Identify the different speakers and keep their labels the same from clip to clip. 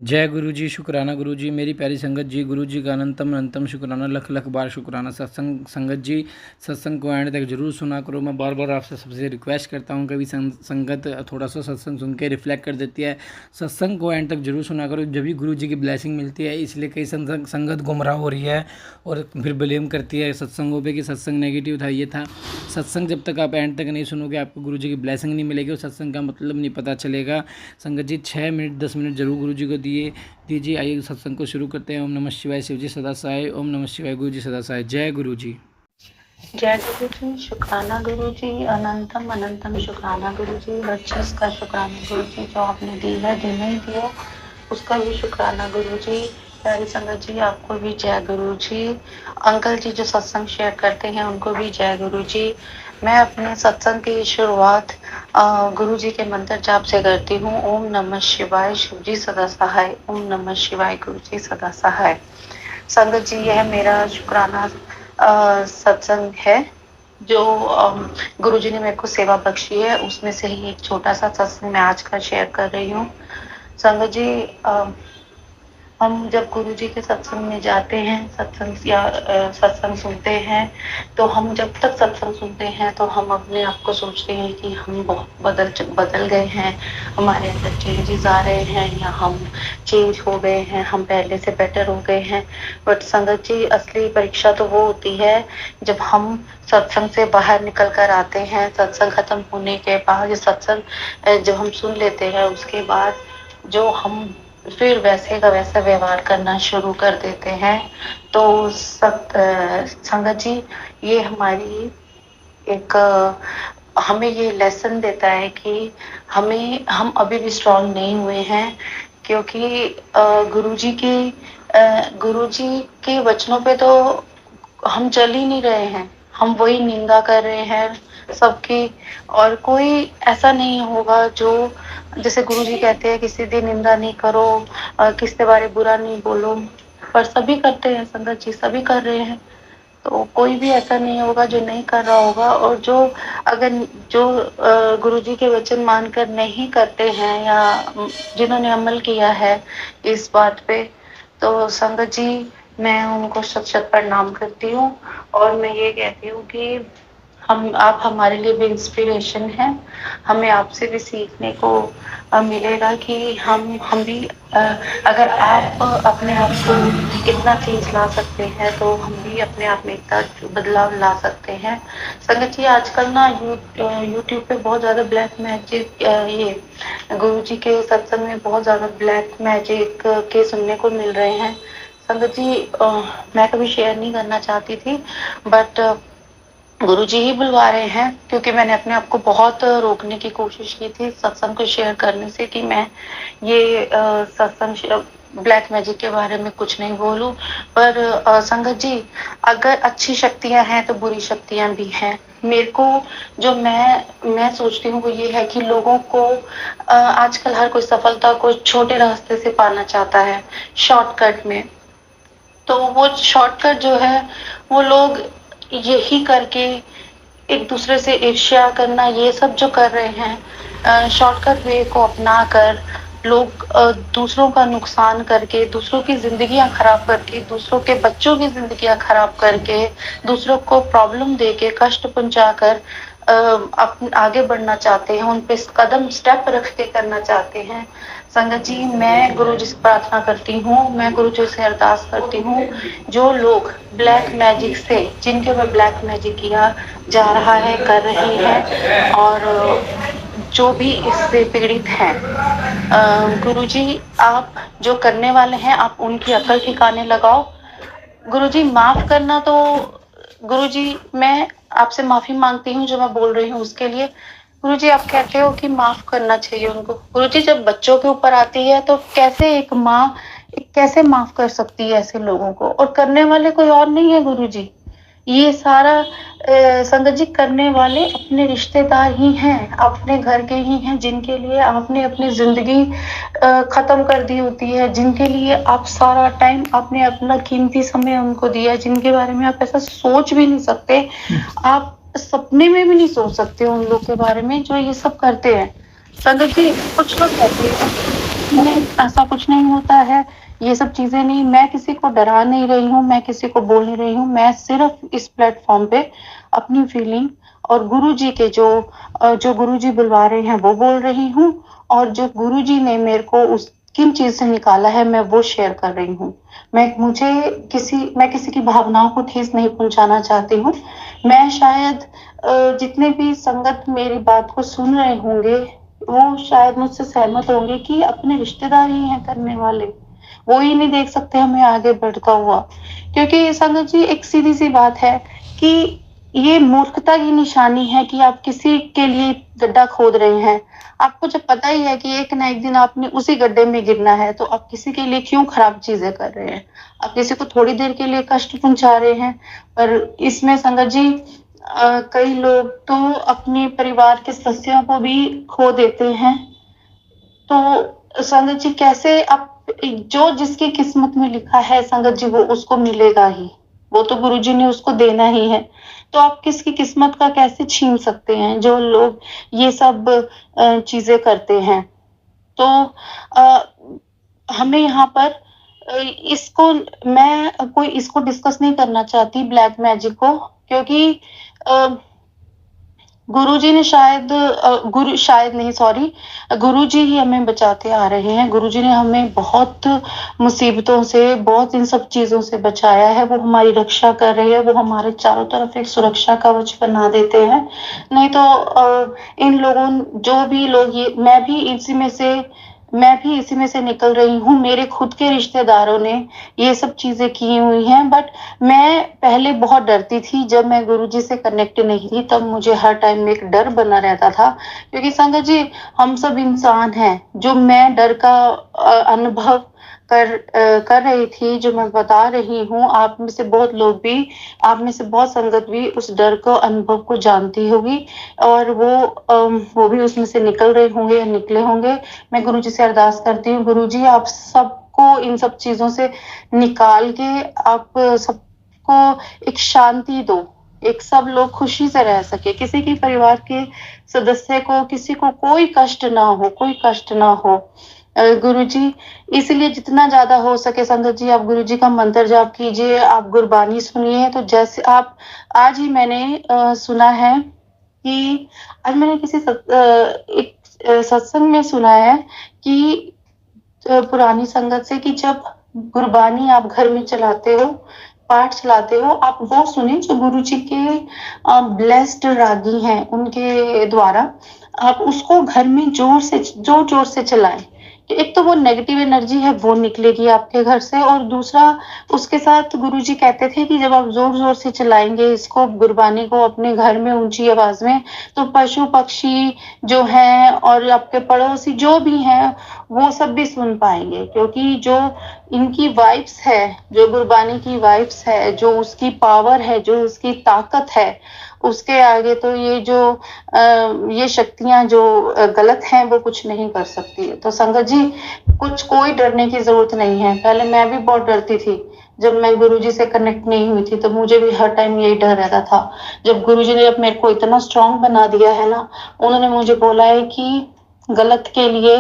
Speaker 1: जय गुरु जी, शुक्राना गुरु जी, मेरी प्यारी संगत जी, गुरु जी का अनंतम अनंतम शुक्राना, लख लख बार शुक्राना। सत्संग संगत जी, सत्संग को एंड तक जरूर सुना करो। मैं बार बार आपसे सबसे रिक्वेस्ट करता हूँ, कभी संगत थोड़ा सा सत्संग सुन के रिफ्लेक्ट कर देती है। सत्संग को एंड तक जरूर सुना करो, जब भी गुरु जी की ब्लेसिंग मिलती है। इसलिए कई संगत गुमराह हो रही है और फिर ब्लेम करती है सत्संगों पे कि सत्संग नेगेटिव था, ये था। सत्संग जब तक आप एंड तक नहीं सुनोगे, आपको गुरु जी की ब्लेसिंग नहीं मिलेगी और सत्संग का मतलब नहीं पता चलेगा। संगत जी 6 मिनट 10 मिनट जरूर गुरु जी को दीजिए। आइए सत्संग को शुरू करते हैं। ओम नमः शिवाय, शिव जी सदा सहाय। ओम नमः शिवाय, गुरु जी सदा सहाय। जय गुरु जी।
Speaker 2: जय गुरु जी, शुक्राना गुरु जी, अनंतम अनंतम शुक्राना गुरु जी, हर चीज का शुक्राना गुरु जी, जो आपने दी है, दिन ही दिया उसका भी शुक्राना गुरु जी। प्यारी संगत जी, आपको भी जय गुरु जी। अंकल जी जो सत्संग शेयर करते हैं उनको भी जय गुरु जी। मैं अपने सत्संग की शुरुआत गुरु जी के मंत्र जाप से करती हूँ। ओम नमः शिवाय, शिव जी सदा सहाय। ओम नमः शिवाय, गुरु जी सदा सहाय। संगत जी, यह मेरा शुक्राना सत्संग है जो गुरु जी ने मेरे को सेवा बख्शी है, उसमें से ही एक छोटा सा सत्संग मैं आज का शेयर कर रही हूँ। संगत जी, हम जब गुरु जी के सत्संग में जाते हैं, सत्संग या सत्संग सुनते हैं, तो हम जब तक सत्संग सुनते हैं तो हम अपने आप को सोचते हैं कि हम बहुत बदल गए हैं, हमारे अंदर चेंजेस आ रहे हैं या हम चेंज हो गए हैं, हम पहले से बेटर हो गए हैं। बट संगत जी, असली परीक्षा तो वो होती है जब हम सत्संग से बाहर निकल कर आते हैं। सत्संग खत्म होने के बाद, सत्संग जब हम सुन लेते हैं, उसके बाद जो हम फिर वैसे का वैसा व्यवहार करना शुरू कर देते हैं। तो संगत जी, ये हमारी एक हमें ये लेसन देता है कि हम अभी भी स्ट्रांग नहीं हुए हैं, क्योंकि गुरु जी के वचनों पे तो हम चल ही नहीं रहे हैं, हम वही निंदा कर रहे हैं सबकी। और कोई ऐसा नहीं होगा जो, जैसे गुरुजी कहते हैं किसी की निंदा नहीं करो, किसी के बारे बुरा नहीं बोलो, पर सभी करते हैं संगत जी, सभी कर रहे हैं। तो कोई भी ऐसा नहीं होगा जो नहीं कर रहा होगा। और अगर जो गुरुजी के वचन मानकर नहीं करते हैं या जिन्होंने अमल किया है इस बात पे, तो संगत जी, मैं उनको शत शत प्रणाम करती हूँ। और मैं ये कहती हूँ कि आप हमारे लिए भी इंस्पिरेशन हैं। हमें आपसे भी सीखने को मिलेगा कि हम भी अगर आप अपने आप को इतना चेंज ला सकते हैं, तो हम भी अपने आप में इतना बदलाव ला सकते हैं। संगत जी, आजकल ना यूट्यूब पे बहुत ज्यादा ब्लैक मैजिक, ये गुरु जी के सत्संग में बहुत ज्यादा ब्लैक मैजिक के सुनने को मिल रहे हैं। संगत जी, मैं कभी शेयर नहीं करना चाहती थी, बट गुरु जी ही बुलवा रहे हैं, क्योंकि मैंने अपने आप को बहुत रोकने की कोशिश की थी सत्संग को शेयर करने से, कि मैं ये सत्संग ब्लैक मैजिक के बारे में कुछ नहीं बोलूं। पर संगत जी, अगर अच्छी शक्तियां हैं तो बुरी शक्तियां भी हैं। मेरे को जो मैं सोचती हूँ वो ये है कि लोगों को आजकल हर कोई सफलता को छोटे रास्ते से पाना चाहता है, शॉर्टकट में। तो वो शॉर्टकट जो है, वो लोग यही करके एक दूसरे से ईर्ष्या करना, ये सब जो कर रहे हैं, शॉर्टकट वे को अपना कर लोग दूसरों का नुकसान करके, दूसरों की जिंदगियां खराब करके, दूसरों के बच्चों की जिंदगियां खराब करके, दूसरों को प्रॉब्लम देके, कष्ट पहुंचाकर आगे बढ़ना चाहते हैं, उन पे कदम स्टेप रख के करना चाहते हैं। संगत जी, मैं गुरु जी से प्रार्थना करती हूँ, मैं गुरु जी से अरदास करती हूँ, जो लोग ब्लैक मैजिक से, जिनके ऊपर ब्लैक मैजिक किया जा रहा है, कर रहे हैं, और जो भी इससे पीड़ित हैं, गुरु जी, आप जो करने वाले हैं, आप उनकी अकल ठिकाने लगाओ। गुरु जी, माफ करना तो, गुरु जी, मैं आपसे माफी मांगती हूँ जो मैं बोल रही हूँ उसके लिए। गुरु जी, आप कहते हो कि माफ करना चाहिए उनको। गुरु जी, जब बच्चों के ऊपर आती है तो कैसे एक माँ कैसे माफ कर सकती है ऐसे लोगों को, और करने वाले कोई और नहीं है गुरु जी। ये सारा संगत जी, करने वाले अपने रिश्तेदार ही हैं, अपने घर के ही हैं, जिनके लिए आपने अपनी जिंदगी खत्म कर दी होती है, जिनके लिए आप सारा टाइम आपने अपना कीमती समय उनको दिया, जिनके बारे में आप ऐसा सोच भी नहीं सकते, आप सपने में भी नहीं सोच सकते उन लोग के बारे में जो ये सब करते हैं। संगत जी, कुछ लोग कहते हैं नहीं, ऐसा कुछ नहीं होता है, ये सब चीज़ें नहीं, मैं किसी को डरा नहीं रही हूँ, मैं किसी को बोल नहीं रही हूँ, मैं सिर्फ़ इस प्लेटफ़ॉर्म पे अपनी फीलिंग और गुरुजी के जो गुरुजी बुलवा रहे हैं वो बोल रही हूँ, और जो गुरुजी ने मेरे को उस किन चीज़ से निकाला है मैं वो शेयर कर रही हूँ। मैं किसी की भावनाओं को ठेस नहीं पहुँचाना चाहती हूँ। मैं शायद जितने भी संगत मेरी बात को सुन रहे होंगे, वो शायद मुझसे सहमत होंगे कि अपने रिश्तेदार ही हैं करने वाले, वो ही नहीं देख सकते हमें आगे बढ़ता हुआ। क्योंकि संगत जी, एक सीधी सी बात है कि ये मूर्खता की निशानी है कि आप किसी के लिए गड्ढा खोद रहे हैं। आपको जब पता ही है कि एक ना एक दिन आपने उसी गड्ढे में गिरना है, तो आप किसी के लिए क्यों खराब चीजें कर रहे हैं? आप किसी को थोड़ी देर के लिए कष्ट पहुंचा रहे हैं। पर इसमें संगत जी, कई लोग तो अपने परिवार के सदस्यों को भी खो देते हैं। तो संगत जी, कैसे आप, जो जिसकी किस्मत में लिखा है संगत जी, वो उसको मिलेगा ही, वो तो गुरुजी ने उसको देना ही है। तो आप किसकी किस्मत का कैसे छीन सकते हैं, जो लोग ये सब चीजें करते हैं। तो अ, हमें यहाँ पर इसको, मैं कोई इसको डिस्कस नहीं करना चाहती ब्लैक मैजिक को, क्योंकि अ, गुरुजी ने शायद गुरु शायद नहीं, सॉरी, गुरुजी ही हमें बचाते आ रहे हैं। गुरुजी ने हमें बहुत मुसीबतों से, बहुत इन सब चीज़ों से बचाया है। वो हमारी रक्षा कर रहे हैं, वो हमारे चारों तरफ एक सुरक्षा कवच बना देते हैं। नहीं तो इन लोगों, जो भी लोग, ये मैं भी इसी में से निकल रही हूँ। मेरे खुद के रिश्तेदारों ने ये सब चीज़ें की हुई हैं, बट मैं पहले बहुत डरती थी। जब मैं गुरुजी से कनेक्ट नहीं थी, तब मुझे हर टाइम एक डर बना रहता था, क्योंकि संगत जी, हम सब इंसान हैं। जो मैं डर का अनुभव कर रही थी, जो मैं बता रही हूँ, आप में से बहुत संगत भी उस डर को, अनुभव को जानती होगी, और वो भी उसमें से निकल रहे होंगे या निकले होंगे। मैं गुरुजी से अरदास करती हूँ, गुरुजी आप सबको इन सब चीजों से निकाल के, आप सबको एक शांति दो, एक सब लोग खुशी से रह सके, किसी के परिवार के सदस्य को, किसी को कोई कष्ट ना हो, कोई कष्ट ना हो। गुरुजी, इसलिए जितना ज्यादा हो सके संगत जी, आप गुरुजी का मंत्र जाप कीजिए, आप गुरबानी सुनिए। तो जैसे आप, आज ही मैंने सुना है कि, आज मैंने एक सत्संग में सुना है कि पुरानी संगत से, कि जब गुरबानी आप घर में चलाते हो, पाठ चलाते हो, आप वो सुने जो गुरुजी के ब्लेस्ड रागी हैं, उनके द्वारा आप उसको घर में जोर जोर से चलाएं। एक तो वो नेगेटिव एनर्जी है वो निकलेगी आपके घर से, और दूसरा, उसके साथ गुरुजी कहते थे कि जब आप जोर जोर से चलाएंगे इसको, गुरबानी को, अपने घर में ऊंची आवाज में, तो पशु पक्षी जो हैं और आपके पड़ोसी जो भी हैं, वो सब भी सुन पाएंगे। क्योंकि जो इनकी वाइब्स है, जो गुरबानी की वाइब्स है, जो उसकी पावर है, जो उसकी ताकत है, उसके आगे तो ये शक्तियां जो गलत हैं, वो कुछ नहीं कर सकती है। तो संगत जी, कोई डरने की जरूरत नहीं है। पहले मैं भी बहुत डरती थी, जब मैं गुरुजी से कनेक्ट नहीं हुई थी, तो मुझे भी हर टाइम यही डर रहता था। जब गुरुजी ने अब मेरे को इतना स्ट्रांग बना दिया है ना, उन्होंने मुझे बोला है कि गलत के लिए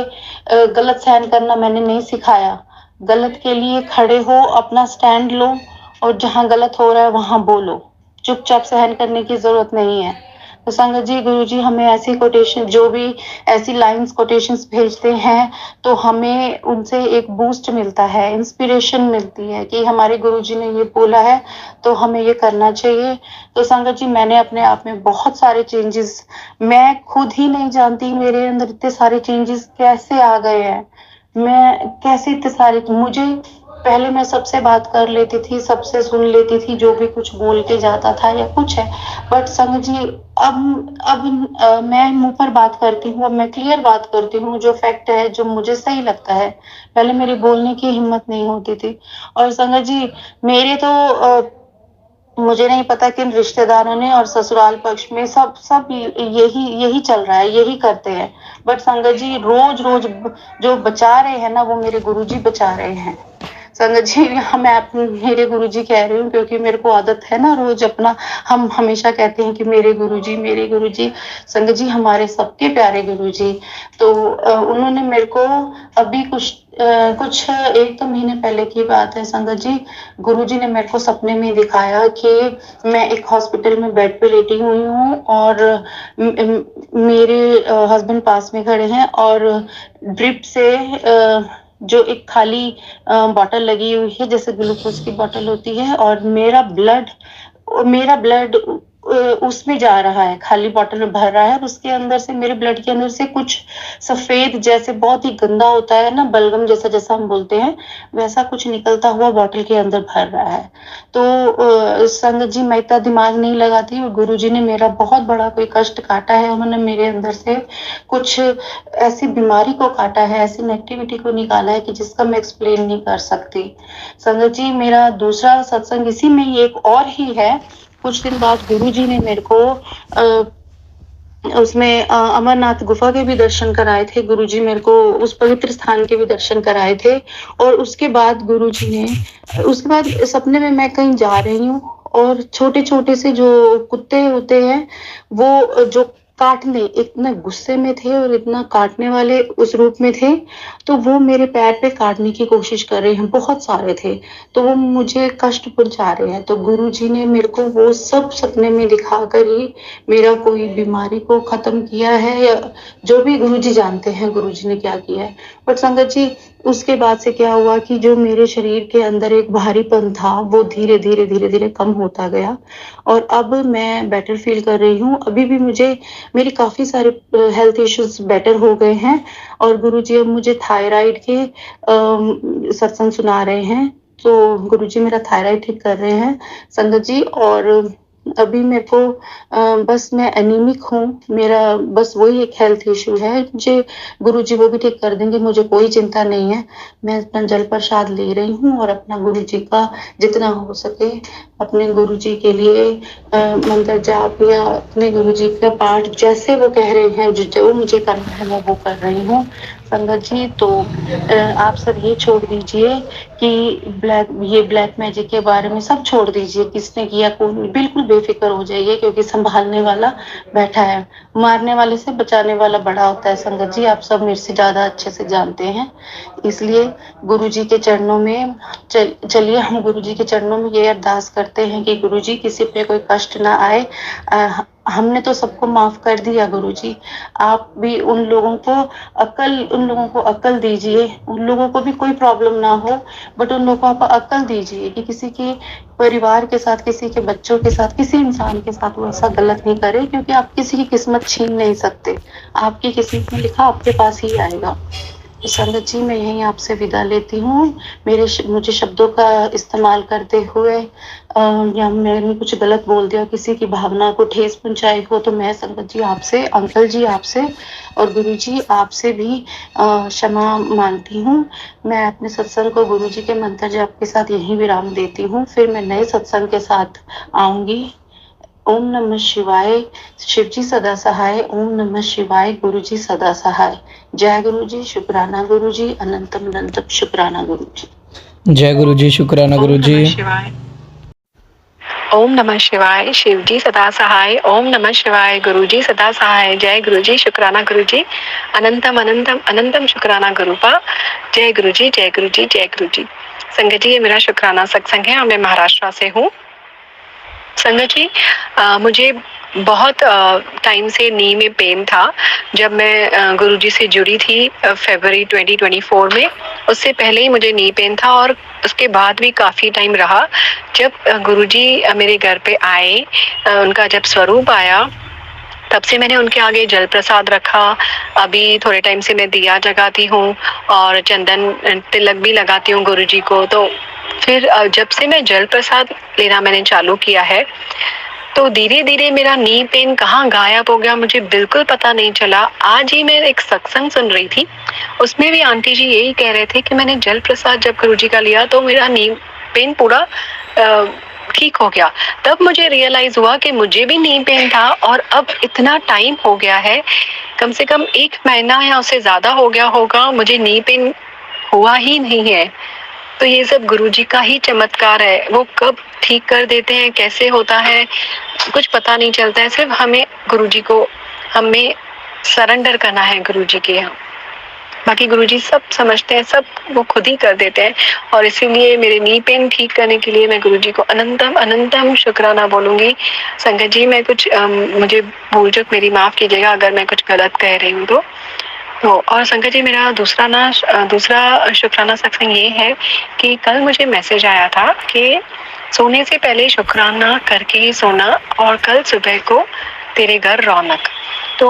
Speaker 2: गलत सहन करना मैंने नहीं सिखाया, गलत के लिए खड़े हो, अपना स्टैंड लो, और जहां गलत हो रहा है वहां बोलो, चुपचाप सहन करने की जरूरत नहीं है। तो संगत जी, गुरुजी हमें ऐसी कोटेशन, जो भी ऐसी लाइंस कोटेशंस भेजते हैं, तो हमें उनसे एक बूस्ट मिलता है, इंस्पिरेशन मिलती है कि हमारे गुरुजी ने ये बोला है, तो हमें ये करना चाहिए। तो संगत जी, मैंने अपने आप में बहुत सारे चेंजेस, मैं खुद ही नहीं जानती मेरे अंदर इतने सारे चेंजेस कैसे आ गए हैं। मैं कैसे इतने सारे, मुझे पहले मैं सबसे बात कर लेती थी, सबसे सुन लेती थी, जो भी कुछ बोल के जाता था या कुछ है, बट संगत जी, मैं मुंह पर बात करती हूँ, अब मैं क्लियर बात करती हूँ, जो फैक्ट है, जो मुझे सही लगता है। पहले मेरी बोलने की हिम्मत नहीं होती थी। और संगत जी, मेरे तो मुझे नहीं पता किन रिश्तेदारों ने और ससुराल पक्ष में सब यही यही चल रहा है, यही करते हैं। बट संगत जी, रोज रोज जो बचा रहे हैं ना, वो मेरे गुरुजी बचा रहे हैं। संगत जी, मेरे गुरुजी कह रही हूँ, क्योंकि मेरे को आदत है ना रोज अपना, हम हमेशा कहते हैं कि मेरे गुरुजी, मेरे गुरुजी। संगत जी, हमारे सबके प्यारे गुरुजी। तो उन्होंने मेरे को अभी कुछ 1-2 महीने पहले की बात है संगत जी, गुरुजी ने मेरे को सपने में दिखाया कि मैं एक हॉस्पिटल में बेड पे लेटी हुई हूँ और मेरे हस्बैंड पास में खड़े हैं और ड्रिप से जो एक खाली बॉटल लगी हुई है, जैसे ग्लूकोज की बॉटल होती है, और मेरा ब्लड उसमें जा रहा है, खाली बॉटल में भर रहा है, और उसके अंदर से, मेरे ब्लड के अंदर से कुछ सफेद, जैसे बहुत ही गंदा होता है ना, बलगम जैसा, जैसा हम बोलते हैं, वैसा कुछ निकलता हुआ बॉटल के अंदर भर रहा है। तो संगत जी, मैं इतना दिमाग नहीं लगाती, और गुरुजी ने मेरा बहुत बड़ा कोई कष्ट काटा है। उन्होंने मेरे अंदर से कुछ ऐसी बीमारी को काटा है, ऐसी नेगेटिविटी को निकाला है कि जिसका मैं एक्सप्लेन नहीं कर सकती। संगत जी, मेरा दूसरा सत्संग इसी में ही एक और ही है। कुछ दिन बाद गुरुजी ने मेरे को उसमें अमरनाथ गुफा के भी दर्शन कराए थे। गुरुजी मेरे को उस पवित्र स्थान के भी दर्शन कराए थे। और उसके बाद सपने में मैं कहीं जा रही हूँ, और छोटे-छोटे से जो कुत्ते होते हैं, वो जो काटने इतने गुस्से में थे और इतना काटने वाले उस रूप में थे, तो वो मेरे पैर पे काटने की कोशिश कर रहे हैं, बहुत सारे थे। तो वो मुझे कष्ट पहुँचा रहे हैं। तो गुरुजी ने मेरे को वो सब सपने में दिखाकर ही मेरा कोई बीमारी को खत्म किया है, या जो भी गुरुजी जानते हैं गुरुजी ने क्या किया है। बट संगत जी, उसके बाद से क्या हुआ कि जो मेरे शरीर के अंदर एक भारीपन था, वो धीरे धीरे धीरे धीरे कम होता गया, और अब मैं बेटर फील कर रही हूँ। अभी भी मेरी काफी सारे हेल्थ इश्यूज बेटर हो गए हैं, और गुरुजी अब मुझे थायराइड के सत्संग सुना रहे हैं। तो गुरुजी मेरा थायराइड ठीक कर रहे हैं संगत जी। और अभी मेरे को बस मैं एनीमिक हूँ, मेरा बस वही एक हेल्थ इश्यू है। मुझे गुरुजी वो भी ठीक कर देंगे, मुझे कोई चिंता नहीं है। मैं अपना जल प्रसाद ले रही हूँ, और अपना गुरुजी का जितना हो सके, अपने गुरुजी के लिए मंत्र जाप या अपने गुरुजी का पाठ जैसे वो कह रहे हैं, जो मुझे करना है, मैं वो कर रही हूँ संगत जी। तो आप सब ये छोड़ दीजिए कि ब्लैक मैजिक के बारे में सब छोड़ दीजिए, किसने किया कौन, बिल्कुल बेफिक्र हो जाइए, क्योंकि संभालने वाला बैठा है, मारने वाले से बचाने वाला बड़ा होता है संगत जी। आप सब मेरे से ज्यादा अच्छे से जानते हैं। इसलिए गुरुजी के चरणों में चलिए, हम गुरुजी के चरणों में ये अरदास करते हैं कि गुरुजी, किसी पे कोई कष्ट ना आए। हमने तो सबको माफ कर दिया गुरुजी, आप भी उन लोगों को अक्ल दीजिए, उन लोगों को भी कोई प्रॉब्लम ना हो, बट उन लोगों को आप अक्ल दीजिए कि किसी के परिवार के साथ, किसी के बच्चों के साथ, किसी इंसान के साथ वो ऐसा गलत नहीं करे, क्योंकि आप किसी की किस्मत छीन नहीं सकते। आपकी किस्मत में लिखा आपके पास ही आएगा। संगत जी, मैं यहीं आपसे विदा लेती हूँ। मुझे शब्दों का इस्तेमाल करते हुए या मैंने कुछ गलत बोल दिया, किसी की भावना को ठेस पहुंचाई हो, तो मैं संगत जी आपसे, अंकल जी आपसे और गुरु जी आपसे भी क्षमा मांगती हूँ। मैं अपने सत्संग को गुरु जी के मंत्र जाप के साथ यहीं विराम देती हूँ। फिर मैं नए सत्संग के साथ आऊंगी। ओम नमः शिवाय। शिव जी सदा सहाय। ओम नमः शिवाय। गुरु जी सदा सहाय। जय गुरु जी। शुक्राना गुरु जी। अनंतम अनंतम शुक्राना गुरु जी।
Speaker 1: जय गुरु जी। शुक्राना गुरु जी।
Speaker 3: ओम नमः शिवाय। शिव जी सदा सहाय। ओम नमः शिवाय। गुरु जी सदा सहाय। जय गुरु जी। शुक्राना गुरु जी। अनंतम अनंतम अनंतम शुक्राना गुरुपा। जय गुरु जी। जय गुरु जी। जय गुरु जी। संगत जी, ये मेरा शुक्राना सत्संग है और मैं महाराष्ट्र से हूँ। संगत जी, मुझे बहुत टाइम से नी में पेन था। जब मैं गुरुजी से जुड़ी थी फरवरी 2024 में, उससे पहले ही मुझे नी पेन था और उसके बाद भी काफ़ी टाइम रहा। जब गुरुजी मेरे घर पे आए, उनका जब स्वरूप आया, तब से मैंने उनके आगे जल प्रसाद रखा। अभी थोड़े टाइम से मैं दिया जगाती हूँ और चंदन तिलक भी लगाती हूँ गुरुजी को। तो फिर जब से मैं जल प्रसाद लेना मैंने चालू किया है, तो धीरे धीरे मेरा नी पेन कहाँ गायब हो गया मुझे बिल्कुल पता नहीं चला। आज ही मैं एक सत्संग सुन रही थी, उसमें भी आंटी जी यही कह रहे थे कि मैंने जल प्रसाद जब गुरुजी का लिया तो मेरा नी पेन पूरा ठीक हो गया। तब मुझे रियलाइज हुआ कि मुझे भी नी पेन था और अब इतना टाइम हो गया है, कम से कम 1 महीना या उससे ज्यादा हो गया होगा, मुझे नी पेन हुआ ही नहीं है। तो ये सब गुरुजी का ही चमत्कार है। वो कब ठीक कर देते हैं, कैसे होता है, कुछ पता नहीं चलता है। सिर्फ हमें सरेंडर करना है गुरुजी के यहाँ। बाकी गुरुजी सब समझते हैं, सब वो खुद ही कर देते हैं। और इसीलिए मेरे नी पेन ठीक करने के लिए मैं गुरुजी को अनंतम अनंतम शुक्राना बोलूंगी। संगत जी, मैं कुछ मुझे भूल चूक मेरी माफ कीजिएगा अगर मैं कुछ गलत कह रही हूँ तो और संगत जी, मेरा दूसरा शुक्राना सत्संग ये है कि कल मुझे मैसेज आया था कि सोने से पहले शुक्राना करके ही सोना और कल सुबह को तेरे घर रौनक। तो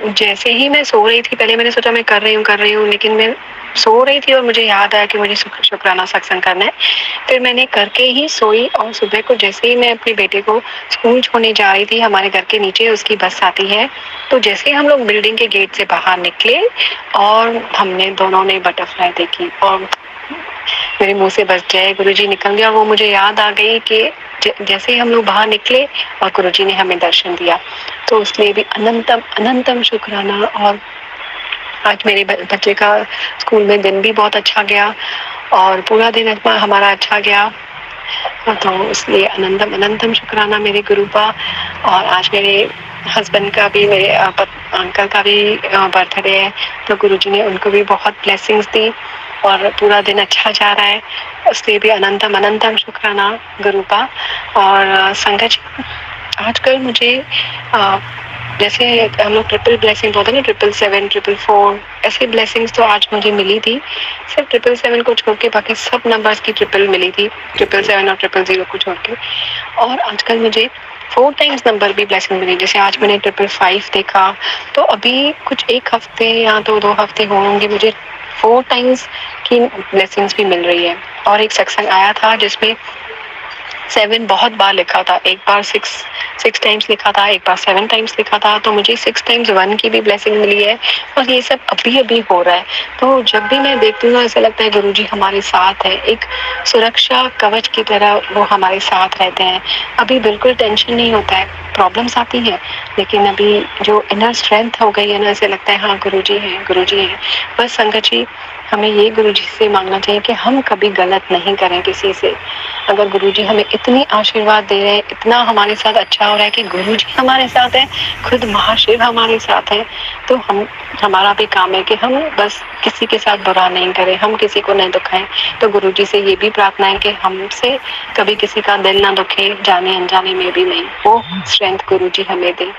Speaker 3: जैसे ही मैं सो रही थी, पहले मैंने सोचा मैं कर रही हूँ, लेकिन मैं सो रही थी और मुझे याद आया कि मुझे शुक्राना सत्संग करना है। फिर मैंने करके ही सोई और सुबह को जैसे ही मैं अपने बेटे को स्कूल छोड़ने जा रही थी, हमारे घर के नीचे उसकी बस आती है, तो जैसे ही हम लोग बिल्डिंग के गेट से बाहर निकले और हमने दोनों ने बटरफ्लाई देखी और मेरे मुंह से बस जय गुरुजी निकल गया। वो मुझे याद आ गई कि जैसे ही हम लोग बाहर निकले और गुरुजी ने हमें दर्शन दिया, तो उसलिए भी अनंतम अनंतम शुक्राना। और आज मेरे बच्चे का स्कूल में दिन भी बहुत अच्छा गया और पूरा दिन हमारा अच्छा गया, तो इसलिए अनंतम अनंतम शुक्राना मेरे गुरु का। और आज मेरे हस्बैंड का भी, मेरे अंकल का भी बर्थडे है, तो गुरुजी ने उनको भी बहुत ब्लेसिंग्स दी और पूरा दिन अच्छा जा रहा है, इसलिए भी अनंतम अनंतम शुक्राना गुरु का। और संगत जी, आजकल मुझे जैसे हम लोग ट्रिपल ब्लेसिंग बोलते हैं ना, 777, 444, ऐसी ब्लेसिंग्स तो आज मुझे मिली थी। सिर्फ 777 को छोड़ के बाकी सब नंबर्स की ट्रिपल मिली थी, 777 और 000 को छोड़ के। और आजकल मुझे 4 टाइम्स नंबर भी ब्लेसिंग मिली, जैसे आज मैंने 555 देखा, तो अभी कुछ 1 हफ्ते या तो 2 हफ्ते होंगे मुझे 4 टाइम्स की ब्लेसिंग्स भी मिल रही है। और एक सत्संग आया था जिसमें 7 बहुत बार लिखा था, एक बार 6 टाइम्स लिखा था, एक बार 7 टाइम्स लिखा था, तो मुझे 6 टाइम्स 1 की भी ब्लेसिंग मिली है। और ये सब अभी हो रहा है, तो जब भी मैं देखती हूँ ऐसा लगता है गुरुजी हमारे साथ है, एक सुरक्षा कवच की तरह वो हमारे साथ रहते हैं। अभी बिल्कुल टेंशन नहीं होता है, प्रॉब्लम्स आती हैं, लेकिन अभी जो इनर स्ट्रेंथ हो गई है ना, ऐसे लगता है हाँ गुरुजी हैं। बस संगत जी, हमें ये गुरुजी से मांगना चाहिए कि हम कभी गलत नहीं करें किसी से। अगर गुरुजी हमें इतनी आशीर्वाद दे रहे हैं, इतना हमारे साथ अच्छा हो रहा है कि गुरुजी हमारे साथ है, खुद महाशिव हमारे साथ है, तो हमारा भी काम है कि हम बस किसी के साथ बुरा नहीं करें, हम किसी को नहीं दुखाएं। तो गुरुजी से ये भी प्रार्थना है कि हमसे कभी किसी का दिल ना दुखे, जाने अनजाने में भी नहीं, वो स्ट्रेंथ गुरुजी हमें दे।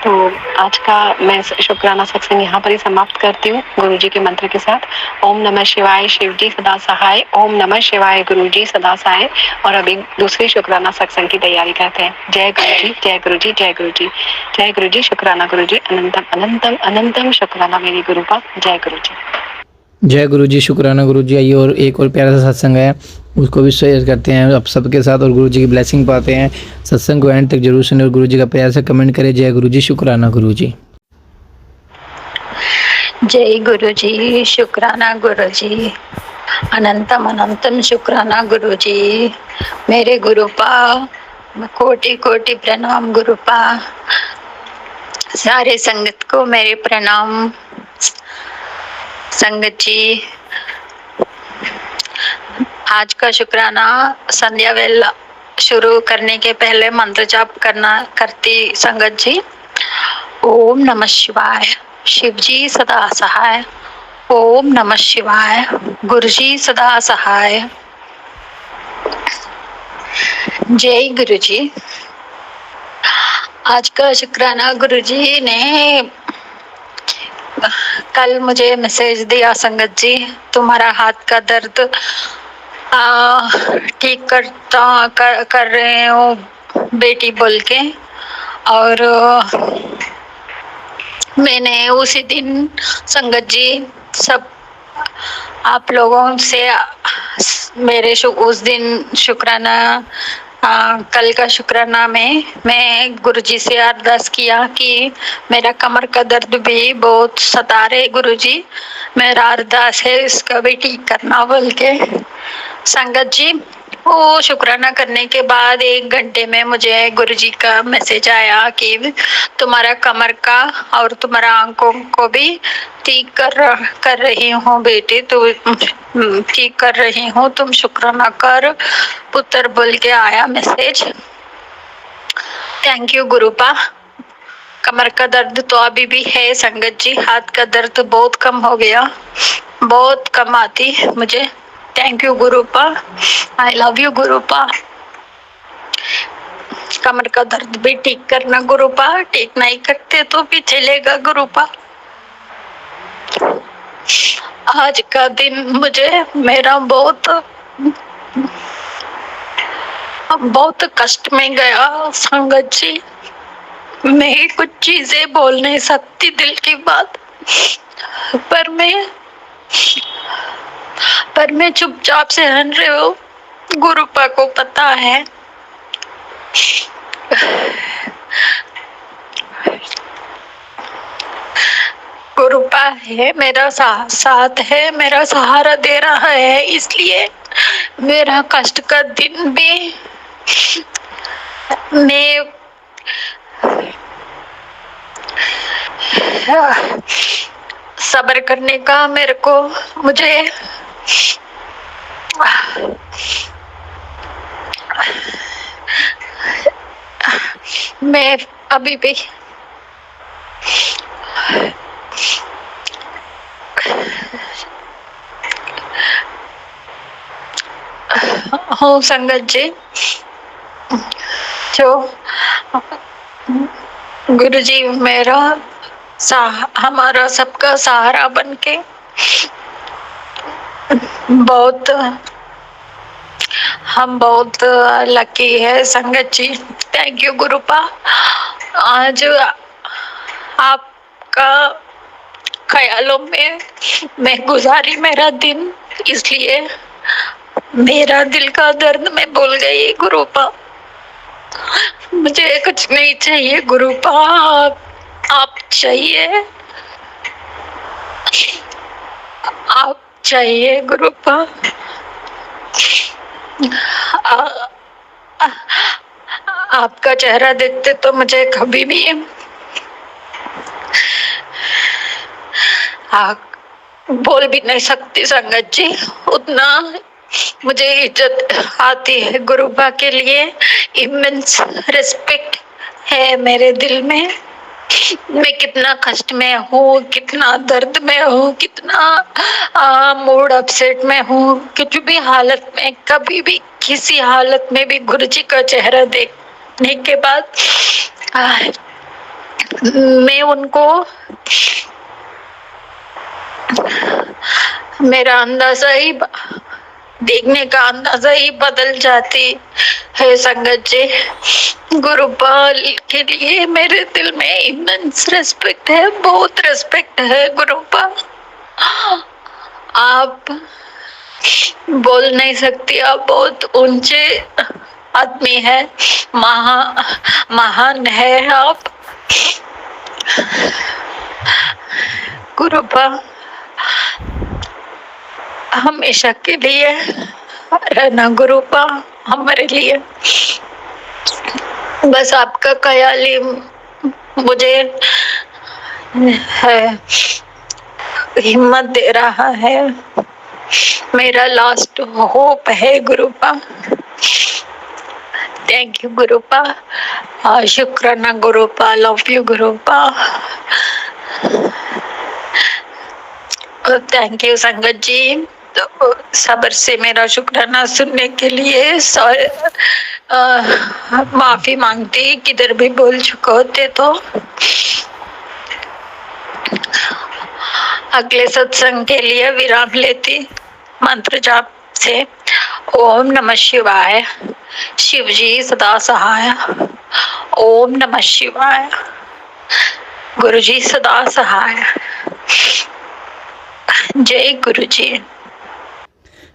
Speaker 3: तो आज का मैं शुक्राना सत्संग यहाँ पर ही समाप्त करती हूँ गुरुजी के मंत्र के साथ। ओम नमः शिवाय, शिव जी सदा सहाय। ओम नमः शिवाय, गुरुजी सदा सहाय। और अभी दूसरे शुक्राना सत्संग की तैयारी करते हैं। जय गुरुजी, जय गुरुजी, जय गुरुजी, जय गुरुजी, शुक्राना गुरुजी, अनंतम अनंतम अनंतम शुक्राना मेरे गुरु का। जय गुरुजी,
Speaker 1: जय गुरुजी, शुक्राना गुरुजी। आइए और एक और प्यारा सा सत्संग है, उसको भी शेयर करते हैं आप सबके साथ और गुरुजी की ब्लेसिंग पाते हैं। सत्संग को एंड तक जरूर सुने और गुरुजी का प्यार से कमेंट करें। जय गुरुजी, शुक्राना गुरुजी।
Speaker 4: जय गुरुजी, शुक्राना गुरुजी, अनंतम अनंतम शुक्राना गुरुजी। मेरे गुरुपा कोटि कोटि प्रणाम गुरुपा। सारे संगत को मेरे प्रणाम। संगत जी, आज का शुक्राना संध्या वेला शुरू करने के पहले मंत्र जाप करती संगत जी। ओम नमः शिवाय, शिव जी सदा सहाय। ओम नमः शिवाय, गुरुजी सदा सहाय। जय गुरुजी। आज का शुक्राना गुरुजी ने कल मुझे मैसेज दिया, संगत जी तुम्हारा हाथ का दर्द ठीक कर रहे हो बेटी बोल के। और मैंने उसी दिन संगत जी सब आप लोगों से मेरे उस दिन शुक्राना कल का शुक्राना में मैं गुरुजी से अरदास किया कि मेरा कमर का दर्द भी बहुत सता रहे गुरुजी, मेरा अरदास है इसका भी ठीक करना बोल के। संगत जी, वो शुक्राना करने के बाद 1 घंटे में मुझे गुरुजी का मैसेज आया कि तुम्हारा कमर का और तुम्हारा आंखों को भी ठीक कर रही हूँ बेटी, तो ठीक कर रही हूँ, तुम शुक्राना कर, पुत्र बोल के आया मैसेज। Thank you Gurupa. कमर का दर्द तो अभी भी है संगत जी, हाथ का दर्द बहुत कम हो गया, बहुत कम आती मुझे। Thank you Gurupa, I love you Gurupa. कमर का दर्द भी ठीक करना गुरुपा, ठीक नहीं करते तो भी चलेगा गुरुपा। आज का दिन मुझे मेरा बहुत कष्ट में गया संगत जी। मैं कुछ चीजें बोल नहीं सकती दिल की बात, पर मैं चुपचाप से हंस रही हूँ, गुरुपा को पता है। गुरुपा है मेरा साथ है, मेरा सहारा दे रहा है, इसलिए मेरा कष्ट का दिन भी मैं सब्र करने का मुझे मैं अभी भी हूँ संगत जी। जो गुरुजी हमारा सबका सहारा बनके हम बहुत लकी है संगत जी। Thank you गुरुपा। आज आपका ख्यालों में मैं गुजारी मेरा दिन, इसलिए मेरा दिल का दर्द मैं भूल गई गुरुपा। मुझे कुछ नहीं चाहिए गुरुपा, आप चाहिए, आप चाहिए गुरुपा। आपका चेहरा देखते तो मुझे कभी भी बोल भी नहीं सकती संगत जी, उतना मुझे इज्जत आती है गुरुपा के लिए। इमेंस रिस्पेक्ट है मेरे दिल में। मैं कितना कष्ट में हूँ, कितना दर्द में हूँ, कितना मूड अपसेट में हूँ, किसी भी हालत में, कभी भी किसी हालत में भी गुरुजी का चेहरा देखने के बाद मैं उनको मेरा अंदाजा ही देखने का अंदाजा ही बदल जाती है संगत जी। गुरुपा के लिए मेरे दिल में इमेंस रिस्पेक्ट है, बहुत रिस्पेक्ट है गुरुपा। आप बोल नहीं सकती, आप बहुत ऊंचे आदमी है, महान है आप गुरुपा। हमेशा के लिए रहना गुरुपा हमारे लिए। बस आपका ख्याल ही मुझे हिम्मत दे रहा है, मेरा लास्ट होप है गुरुपा। थैंक यू गुरुपा, शुक्राना गुरुपा, love you Gurupa. Thank you संगत जी, तो सब्र से मेरा शुक्राना सुनने के लिए माफी मांगती, किधर भी बोल चुके होते तो। अगले सत्संग के लिए विराम लेती मंत्र जाप से। ओम नमः शिवाय, शिव जी सदा सहाय। ओम नमः शिवाय, गुरु जी सदा सहाय। जय गुरु जी।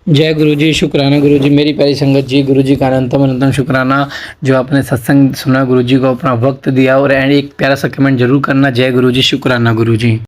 Speaker 1: जय गुरु जी। शुक्राना गुरु जी, मेरी प्यारी संगत जी, गुरु जी का अनंतम शुक्राना जो आपने सत्संग सुना, गुरु जी को अपना वक्त दिया। और एक प्यारा सा कमेंट जरूर करना। जय गुरु जी, शुक्राना गुरु जी।